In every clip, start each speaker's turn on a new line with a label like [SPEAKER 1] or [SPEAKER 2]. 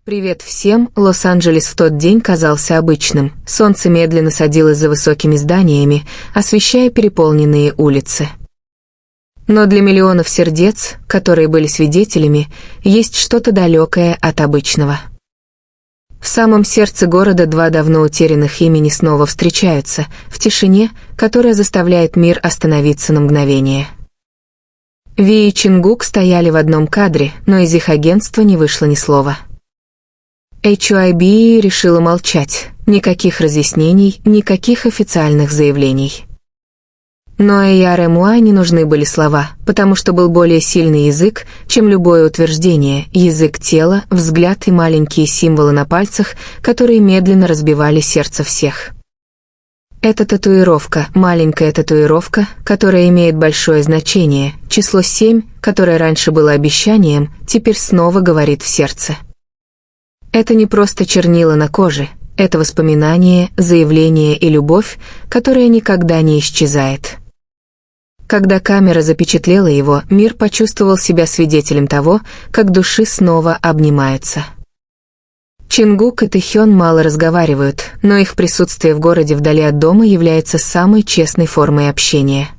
[SPEAKER 1] Привет всем! Лос-Анджелес в тот день казался обычным. Солнце медленно садилось за высокими зданиями, освещая переполненные улицы. Но для миллионов сердец, которые были свидетелями, есть что-то далекое от обычного. В самом сердце города два давно утерянных имени снова встречаются, в тишине, которая заставляет мир остановиться на мгновение. Ви и Чингук стояли в одном кадре, но из их агентства не вышло ни слова. HYB решила молчать, никаких разъяснений, никаких официальных заявлений. Но ARMY не нужны были слова, потому что был более сильный язык, чем любое утверждение, язык тела, взгляд и маленькие символы на пальцах, которые медленно разбивали сердце всех. Эта татуировка, маленькая татуировка, которая имеет большое значение, число 7, которое раньше было обещанием, теперь снова говорит в сердце. Это не просто чернила на коже, это воспоминание, заявление и любовь, которая никогда не исчезает. Когда камера запечатлела его, мир почувствовал себя свидетелем того, как души снова обнимаются. Чингук и Тэхён мало разговаривают, но их присутствие в городе вдали от дома является самой честной формой общения.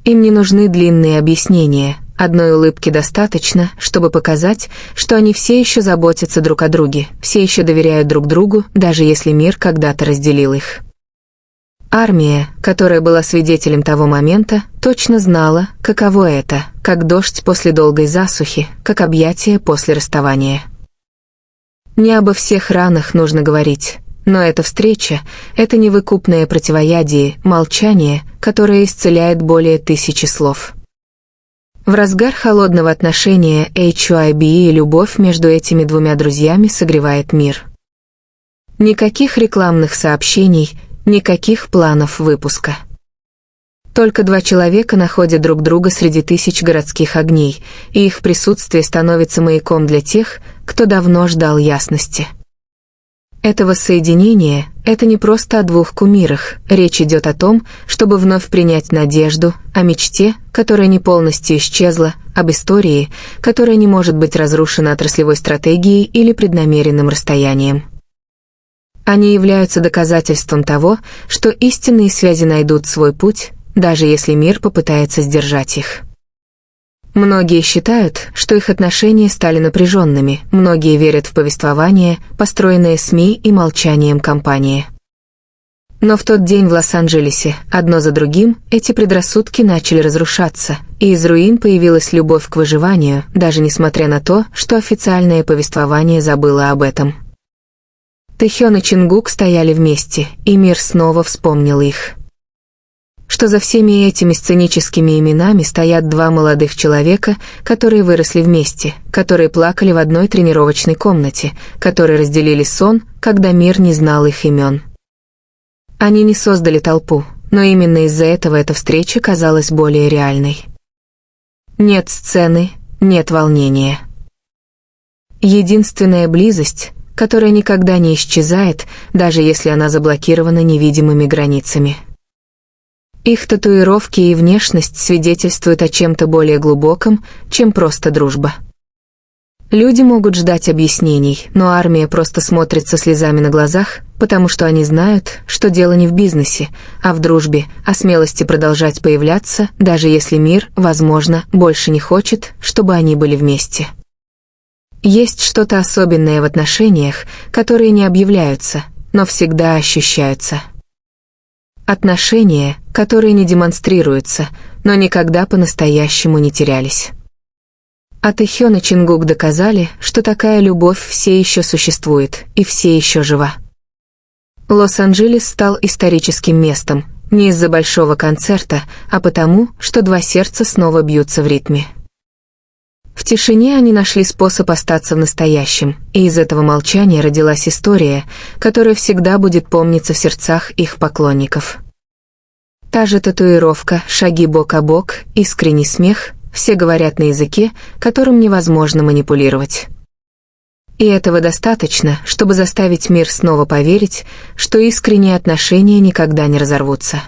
[SPEAKER 1] Им не нужны длинные объяснения, одной улыбки достаточно, чтобы показать, что они все еще заботятся друг о друге, все еще доверяют друг другу, даже если мир когда-то разделил их. Армия, которая была свидетелем того момента, точно знала, каково это, как дождь после долгой засухи, как объятие после расставания. Не обо всех ранах нужно говорить, но эта встреча — это невыкупное противоядие, молчание, которое исцеляет более 1000 слов. В разгар холодного отношения HYB и любовь между этими двумя друзьями согревает мир. Никаких рекламных сообщений, никаких планов выпуска. Только два человека находят друг друга среди тысяч городских огней, и их присутствие становится маяком для тех, кто давно ждал ясности. Это воссоединение — это не просто о двух кумирах, речь идет о том, чтобы вновь принять надежду, о мечте, которая не полностью исчезла, об истории, которая не может быть разрушена отраслевой стратегией или преднамеренным расстоянием. Они являются доказательством того, что истинные связи найдут свой путь, даже если мир попытается сдержать их. Многие считают, что их отношения стали напряженными, многие верят в повествование, построенное СМИ и молчанием компании. Но в тот день в Лос-Анджелесе, одно за другим, эти предрассудки начали разрушаться, и из руин появилась любовь к выживанию, даже несмотря на то, что официальное повествование забыло об этом. Тэхён и Чингук стояли вместе, и мир снова вспомнил их. Что за всеми этими сценическими именами стоят два молодых человека, которые выросли вместе, которые плакали в одной тренировочной комнате, которые разделили сон, когда мир не знал их имен. Они не создали толпу, но именно из-за этого эта встреча казалась более реальной. Нет сцены, нет волнения. Единственная близость, которая никогда не исчезает, даже если она заблокирована невидимыми границами. Их татуировки и внешность свидетельствуют о чем-то более глубоком, чем просто дружба. Люди могут ждать объяснений, но армия просто смотрит со слезами на глазах, потому что они знают, что дело не в бизнесе, а в дружбе, о смелости продолжать появляться, даже если мир, возможно, больше не хочет, чтобы они были вместе. Есть что-то особенное в отношениях, которые не объявляются, но всегда ощущаются. Отношения, которые не демонстрируются, но никогда по-настоящему не терялись. А Тэхён и Чингук доказали, что такая любовь все еще существует и все еще жива. Лос-Анджелес стал историческим местом, не из-за большого концерта, а потому, что два сердца снова бьются в ритме. В тишине они нашли способ остаться в настоящем, и из этого молчания родилась история, которая всегда будет помниться в сердцах их поклонников. Та же татуировка, шаги бок о бок, искренний смех, все говорят на языке, которым невозможно манипулировать. И этого достаточно, чтобы заставить мир снова поверить, что искренние отношения никогда не разорвутся.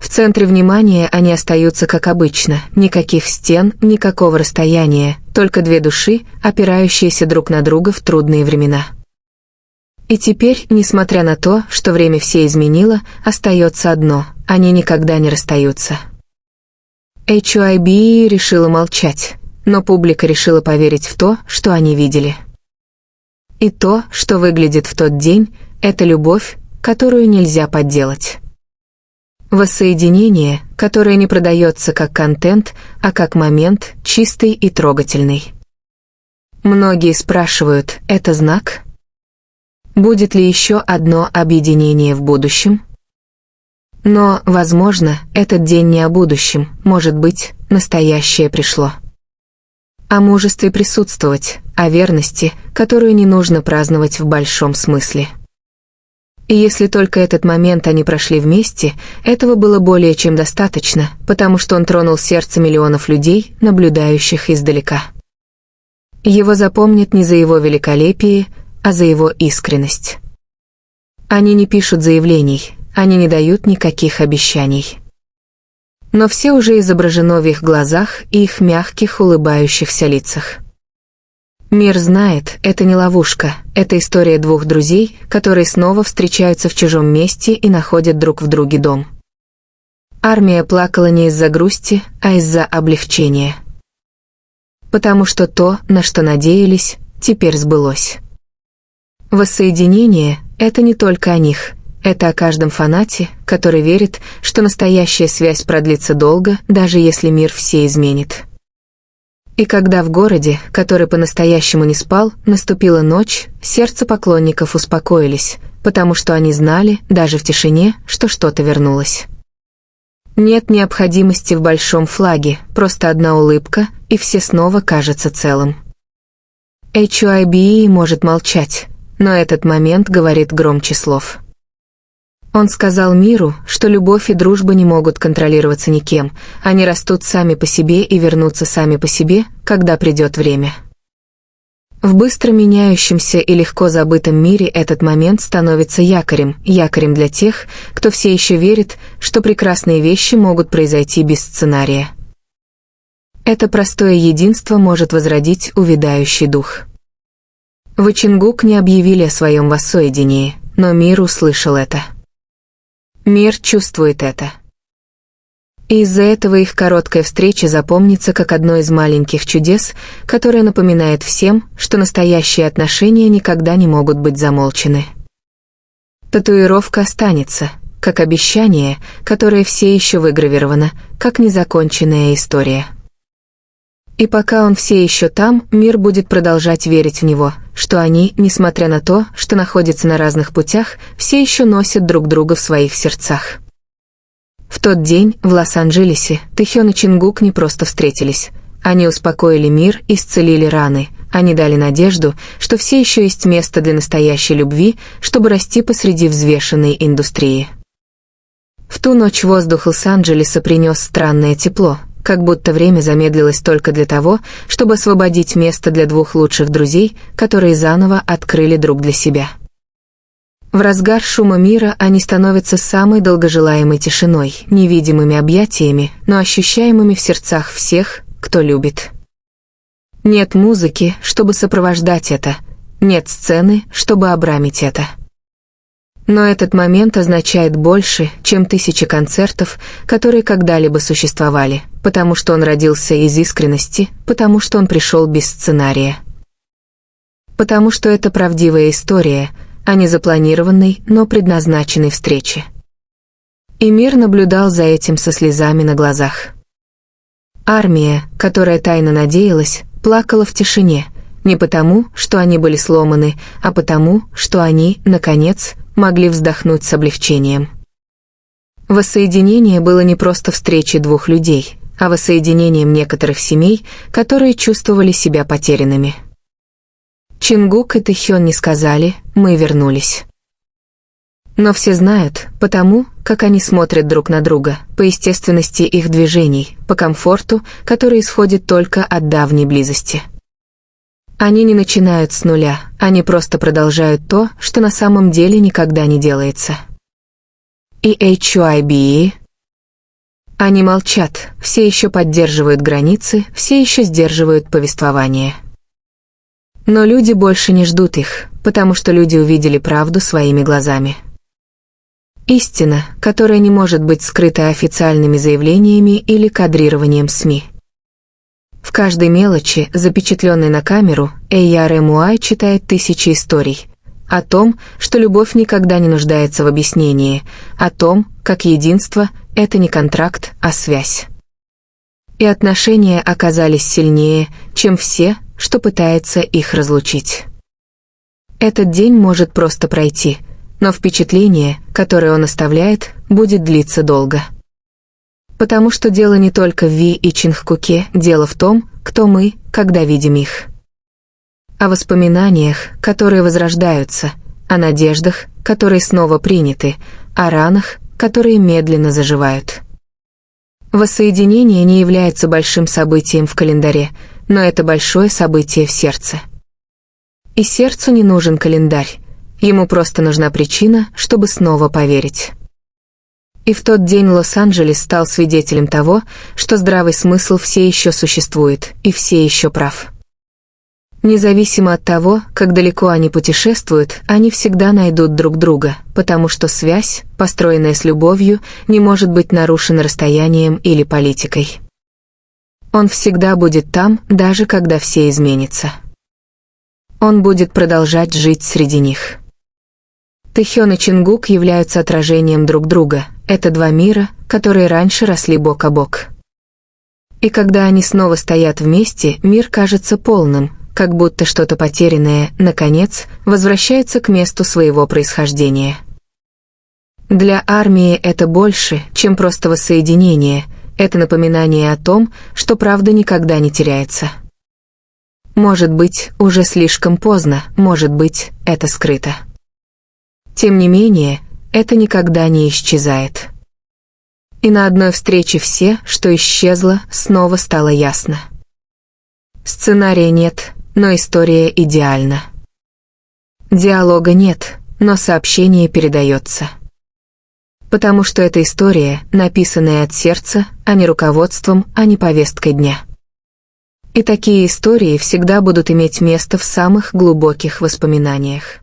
[SPEAKER 1] В центре внимания они остаются как обычно, никаких стен, никакого расстояния, только две души, опирающиеся друг на друга в трудные времена. И теперь, несмотря на то, что время все изменило, остается одно – они никогда не расстаются. HYB решила молчать, но публика решила поверить в то, что они видели. И то, что выглядит в тот день, это любовь, которую нельзя подделать. Воссоединение, которое не продается как контент, а как момент, чистый и трогательный. Многие спрашивают, это знак? Будет ли еще одно объединение в будущем? Но, возможно, этот день не о будущем, может быть, настоящее пришло. О мужестве присутствовать, о верности, которую не нужно праздновать в большом смысле. И если только этот момент они прошли вместе, этого было более чем достаточно, потому что он тронул сердце миллионов людей, наблюдающих издалека. Его запомнят не за его великолепие, а за его искренность. Они не пишут заявлений, они не дают никаких обещаний. Но все уже изображено в их глазах и их мягких улыбающихся лицах. Мир знает, это не ловушка, это история двух друзей, которые снова встречаются в чужом месте и находят друг в друге дом. Армия плакала не из-за грусти, а из-за облегчения. Потому что то, на что надеялись, теперь сбылось. Воссоединение – это не только о них, это о каждом фанате, который верит, что настоящая связь продлится долго, даже если мир все изменит. И когда в городе, который по-настоящему не спал, наступила ночь, сердца поклонников успокоились, потому что они знали, даже в тишине, что что-то вернулось. Нет необходимости в большом флаге, просто одна улыбка, и все снова кажется целым. HYB может молчать, но этот момент говорит громче слов. Он сказал миру, что любовь и дружба не могут контролироваться никем, они растут сами по себе и вернутся сами по себе, когда придет время. В быстро меняющемся и легко забытом мире этот момент становится якорем для тех, кто все еще верит, что прекрасные вещи могут произойти без сценария. Это простое единство может возродить увядающий дух. В Ичингук не объявили о своем воссоединении, но мир услышал это. Мир чувствует это. И из-за этого их короткая встреча запомнится как одно из маленьких чудес, которое напоминает всем, что настоящие отношения никогда не могут быть замолчены. Татуировка останется, как обещание, которое все еще выгравировано, как незаконченная история. И пока он все еще там, мир будет продолжать верить в него, что они, несмотря на то, что находятся на разных путях, все еще носят друг друга в своих сердцах. В тот день, в Лос-Анджелесе, Тэхён и Чингук не просто встретились. Они успокоили мир, исцелили раны, они дали надежду, что все еще есть место для настоящей любви, чтобы расти посреди взвешенной индустрии. В ту ночь воздух Лос-Анджелеса принес странное тепло, как будто время замедлилось только для того, чтобы освободить место для двух лучших друзей, которые заново открыли друг для себя. В разгар шума мира они становятся самой долгожелаемой тишиной, невидимыми объятиями, но ощущаемыми в сердцах всех, кто любит. Нет музыки, чтобы сопровождать это, нет сцены, чтобы обрамить это. Но этот момент означает больше, чем тысячи концертов, которые когда-либо существовали, потому что он родился из искренности, потому что он пришел без сценария. Потому что это правдивая история, а не запланированной, но предназначенной встречи. И мир наблюдал за этим со слезами на глазах. Армия, которая тайно надеялась, плакала в тишине, не потому, что они были сломаны, а потому, что они, наконец, могли вздохнуть с облегчением. Воссоединение было не просто встречей двух людей, а воссоединением некоторых семей, которые чувствовали себя потерянными. Чингук и Тэхён не сказали «мы вернулись». Но все знают, потому, как они смотрят друг на друга, по естественности их движений, по комфорту, который исходит только от давней близости. Они не начинают с нуля, они просто продолжают то, что на самом деле никогда не делается. И HYB Они молчат, все еще поддерживают границы, все еще сдерживают повествование. Но люди больше не ждут их, потому что люди увидели правду своими глазами. Истина, которая не может быть скрыта официальными заявлениями или кадрированием СМИ. В каждой мелочи, запечатленной на камеру, Эйяр Эмуай читает тысячи историй. О том, что любовь никогда не нуждается в объяснении, о том, как единство — это не контракт, а связь. И отношения оказались сильнее, чем все, что пытается их разлучить. Этот день может просто пройти, но впечатление, которое он оставляет, будет длиться долго. Потому что дело не только в Ви и Чингкуке, дело в том, кто мы, когда видим их. О воспоминаниях, которые возрождаются, о надеждах, которые снова приняты, о ранах, которые медленно заживают. Воссоединение не является большим событием в календаре, но это большое событие в сердце. И сердцу не нужен календарь, ему просто нужна причина, чтобы снова поверить. И в тот день Лос-Анджелес стал свидетелем того, что здравый смысл все еще существует, и все еще прав. Независимо от того, как далеко они путешествуют, они всегда найдут друг друга, потому что связь, построенная с любовью, не может быть нарушена расстоянием или политикой. Он всегда будет там, даже когда все изменится. Он будет продолжать жить среди них. Тэхён и Чингук являются отражением друг друга, это два мира, которые раньше росли бок о бок. И когда они снова стоят вместе, мир кажется полным, как будто что-то потерянное, наконец, возвращается к месту своего происхождения. Для армии это больше, чем просто воссоединение, это напоминание о том, что правда никогда не теряется. Может быть, уже слишком поздно, может быть, это скрыто. Тем не менее, это никогда не исчезает. И на одной встрече все, что исчезло, снова стало ясно. Сценария нет, но история идеальна. Диалога нет, но сообщение передается. Потому что эта история, написанная от сердца, а не руководством, а не повесткой дня. И такие истории всегда будут иметь место в самых глубоких воспоминаниях.